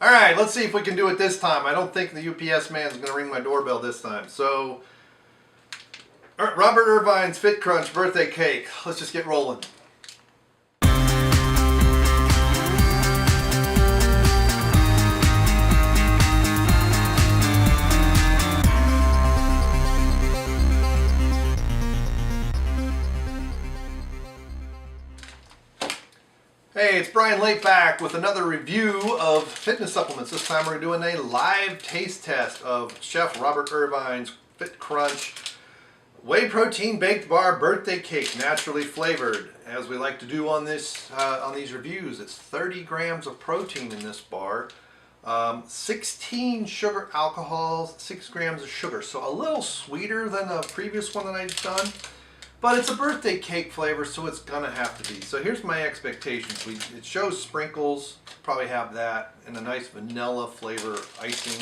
All right, let's see if we can do it this time. I don't think the UPS man is going to ring my doorbell this time. So, Robert Irvine's FitCrunch birthday cake. Let's just get rolling. Hey, it's Bryon Lape back with another review of fitness supplements. This time we're doing a live taste test of Chef Robert Irvine's FitCrunch whey protein baked bar birthday cake, naturally flavored. As we like to do on this on these reviews, it's 30 grams of protein in this bar, 16 sugar alcohols, 6 grams of sugar. So a little sweeter than the previous one that I've done. But it's a birthday cake flavor, so it's gonna have to be. So here's my expectations. It shows sprinkles, probably have that, and a nice vanilla flavor icing.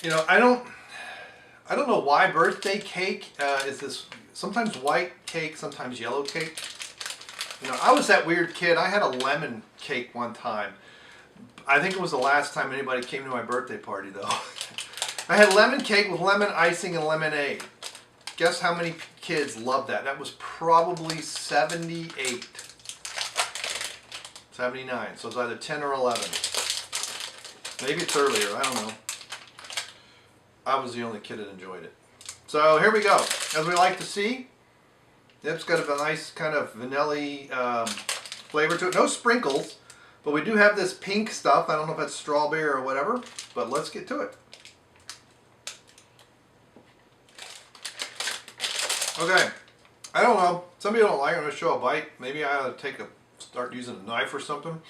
You know, I don't know why birthday cake is this sometimes white cake, sometimes yellow cake. You know, I was that weird kid. I had a lemon cake one time. I think it was the last time anybody came to my birthday party, though. I had lemon cake with lemon icing and lemonade. Guess how many kids loved that? That was probably 78, 79. So it's either 10 or 11. Maybe it's earlier, I don't know. I was the only kid that enjoyed it. So here we go. As we like to see, it's got a nice kind of vanilla flavor to it. No sprinkles, but we do have this pink stuff. I don't know if that's strawberry or whatever, but let's get to it. Okay, I don't know. Some people don't like it. I'm going to show a bite. Maybe I ought to start using a knife or something.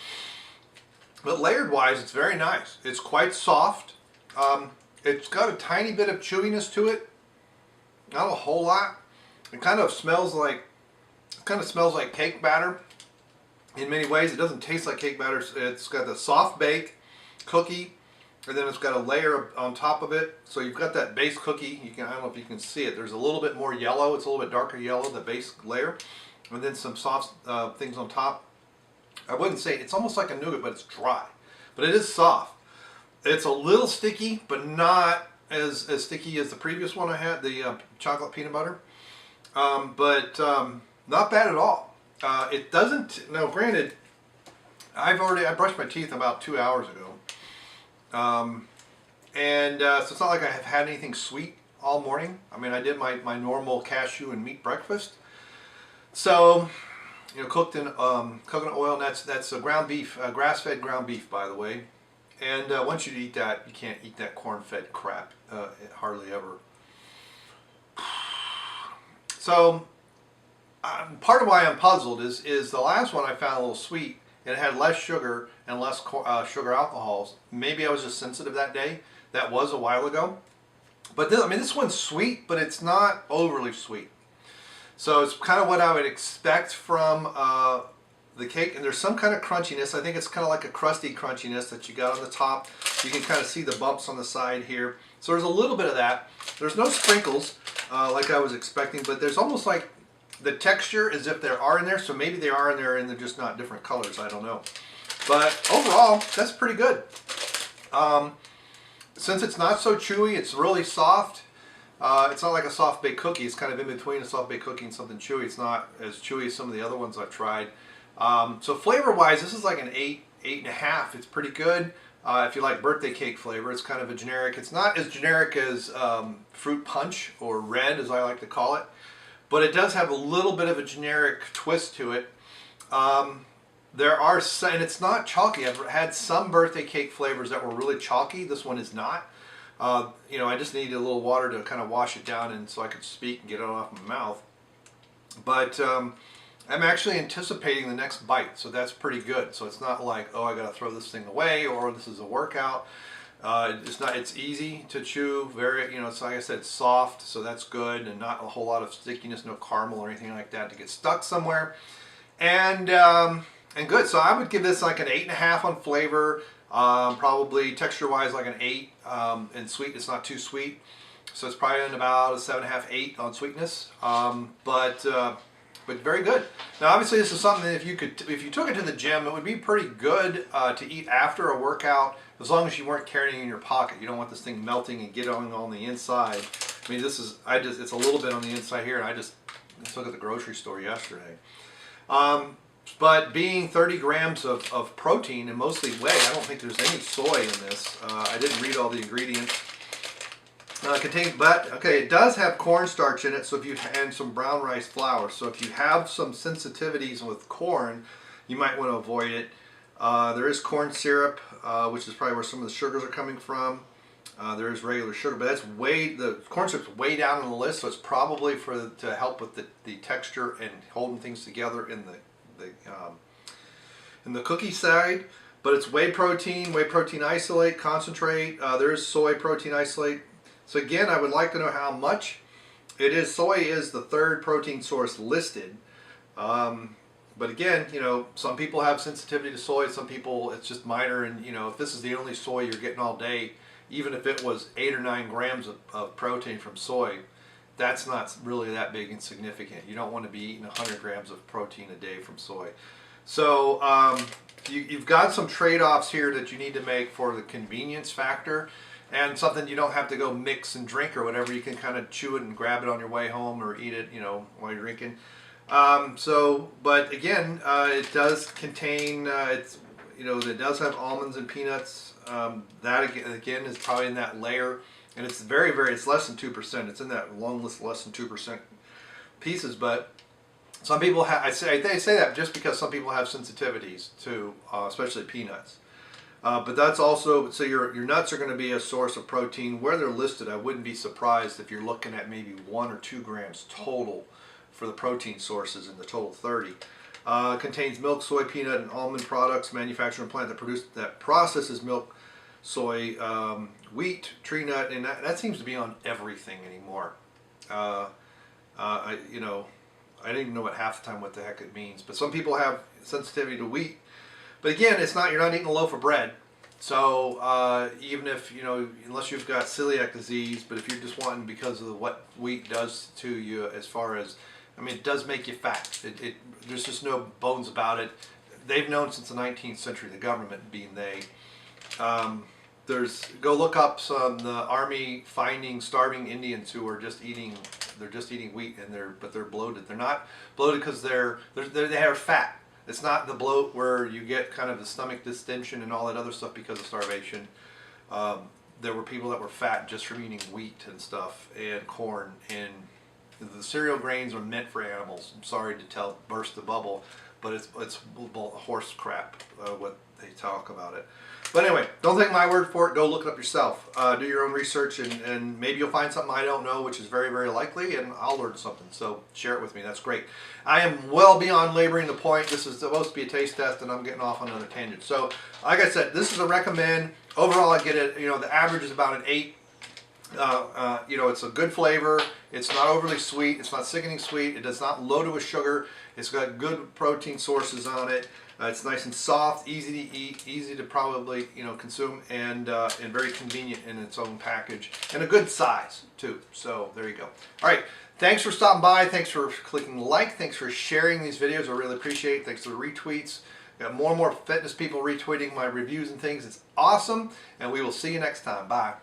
But layered wise, it's very nice. It's quite soft. It's got a tiny bit of chewiness to it. Not a whole lot. It kind of smells like cake batter. In many ways, it doesn't taste like cake batter. It's got the soft bake cookie. And then it's got a layer on top of it. So you've got that base cookie. I don't know if you can see it. There's a little bit more yellow. It's a little bit darker yellow, the base layer. And then some soft things on top. I wouldn't say, it's almost like a nougat, but it's dry. But it is soft. It's a little sticky, but not as sticky as the previous one I had, the chocolate peanut butter. But not bad at all. It doesn't, now granted, I brushed my teeth about 2 hours ago. So it's not like I have had anything sweet all morning. I mean, I did my normal cashew and meat breakfast. So, you know, cooked in coconut oil, and that's a ground beef, grass-fed ground beef, by the way. And once you eat that, you can't eat that corn-fed crap hardly ever. So, part of why I'm puzzled is the last one I found a little sweet. It had less sugar and less sugar alcohols. Maybe I was just sensitive that day. That was a while ago. But this one's sweet, but it's not overly sweet. So it's kind of what I would expect from the cake. And there's some kind of crunchiness. I think it's kind of like a crusty crunchiness that you got on the top. You can kind of see the bumps on the side here. So there's a little bit of that. There's no sprinkles like I was expecting, but there's almost like the texture as if there are in there, so maybe they are in there and they're just not different colors, I don't know. But overall, that's pretty good. Since it's not so chewy, it's really soft. It's not like a soft baked cookie. It's kind of in between a soft baked cookie and something chewy. It's not as chewy as some of the other ones I've tried. So flavor wise, this is like an 8.5. It's pretty good. If you like birthday cake flavor, it's kind of a generic. It's not as generic as fruit punch or red, as I like to call it. But it does have a little bit of a generic twist to it. There are, and it's not chalky. I've had some birthday cake flavors that were really chalky. This one is not. You know, I just needed a little water to kind of wash it down and so I could speak and get it off my mouth. But I'm actually anticipating the next bite, so that's pretty good. So it's not like, oh, I got to throw this thing away or this is a workout. It's easy to chew, it's like I said, it's soft, so that's good, and not a whole lot of stickiness, no caramel or anything like that to get stuck somewhere. And good, so I would give this like an 8.5 on flavor, probably texture-wise like an 8, and sweet, it's not too sweet. So it's probably in about a 7.5, 8 on sweetness. But but very good. Now, obviously, this is something that if you took it to the gym, it would be pretty good to eat after a workout, as long as you weren't carrying it in your pocket. You don't want this thing melting and getting on the inside. I mean, it's a little bit on the inside here, and I just took it at the grocery store yesterday. But being 30 grams of protein and mostly whey, I don't think there's any soy in this. I didn't read all the ingredients. It does have cornstarch in it, and some brown rice flour. So if you have some sensitivities with corn, you might want to avoid it. There is corn syrup, which is probably where some of the sugars are coming from. There is regular sugar, but the corn syrup's way down on the list, so it's probably to help with the texture and holding things together in the cookie side. But it's whey protein isolate, concentrate. There is soy protein isolate. So again, I would like to know how much it is. Soy is the third protein source listed. But again, some people have sensitivity to soy. Some people, it's just minor. And, if this is the only soy you're getting all day, even if it was 8 or 9 grams of protein from soy, that's not really that big and significant. You don't want to be eating 100 grams of protein a day from soy. So you've got some trade-offs here that you need to make for the convenience factor. And something you don't have to go mix and drink or whatever. You can kind of chew it and grab it on your way home or eat it, while you're drinking. But again, it does contain, it does have almonds and peanuts. That again is probably in that layer. And it's it's less than 2%. It's in that long list, less than 2% pieces. But some people they say that just because some people have sensitivities to, especially peanuts. But that's also, so your nuts are going to be a source of protein. Where they're listed, I wouldn't be surprised if you're looking at maybe 1 or 2 grams total for the protein sources in the total 30. Contains milk, soy, peanut, and almond products manufactured in a plant that processes milk, soy, wheat, tree nut, and that seems to be on everything anymore. I didn't even know what the heck it means, but some people have sensitivity to wheat. But again, you're not eating a loaf of bread. So even if, unless you've got celiac disease, but if you're just wanting because of what wheat does to you as far as, it does make you fat. There's just no bones about it. They've known since the 19th century, the government being they. Go look up the army finding starving Indians who are just eating wheat but they're bloated. They're not bloated because they have fat. It's not the bloat where you get kind of the stomach distension and all that other stuff because of starvation. There were people that were fat just from eating wheat and stuff and corn, and the cereal grains are meant for animals. I'm sorry to burst the bubble, but it's horse crap what they talk about it. But anyway, don't take my word for it. Go look it up yourself. Do your own research, and maybe you'll find something I don't know, which is very, very likely, and I'll learn something. So share it with me. That's great. I am well beyond laboring the point. This is supposed to be a taste test, and I'm getting off on another tangent. So, like I said, this is a recommend. Overall, I get it. The average is about an 8. It's a good flavor. It's not overly sweet. It's not sickening sweet. It does not load it with sugar. It's got good protein sources on it. It's nice and soft, easy to eat, easy to probably consume, and very convenient in its own package, and a good size too. So there you go. All right, thanks for stopping by. Thanks for clicking like. Thanks for sharing these videos. I really appreciate it. Thanks for the retweets. Got more and more fitness people retweeting my reviews and things. It's awesome, and we will see you next time. Bye.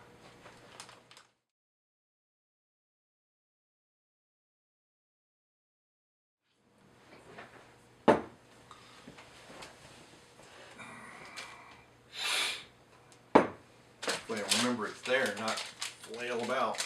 Remember it's there, not flail about.